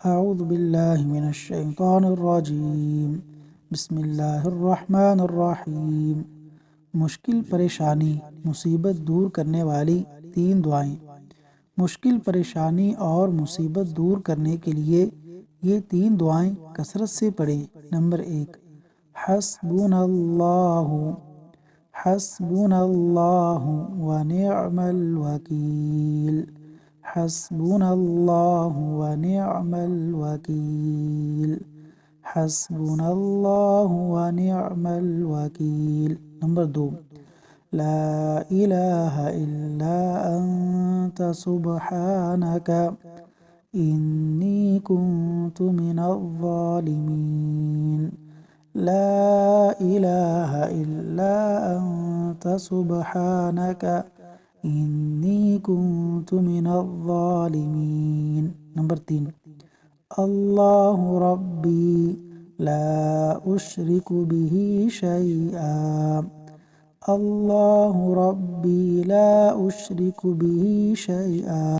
اعوذ باللہ من الشیطان الرجیم بسم اللہ الرحمن الرحیم۔ مشکل پریشانی مصیبت دور کرنے والی 3 دعائیں۔ مشکل پریشانی اور مصیبت دور کرنے کے لیے یہ 3 دعائیں کثرت سے پڑھیں۔ نمبر 1، حسبنا اللہ، حسبنا اللہ ونعم الوکیل، حسبنا اللہ ونعم الوکیل، حسبنا اللہ ونعم الوکیل۔ نمبر 2، لا الہ الا انت سبحانک انی کنت من الظالمین، لا الہ الا انت سبحانک انی کنت من الظالمین۔ نمبر 3، اللہ ربی لا اشرک بہ شیئا، اللہ ربی لا اشرک بہ شیئا۔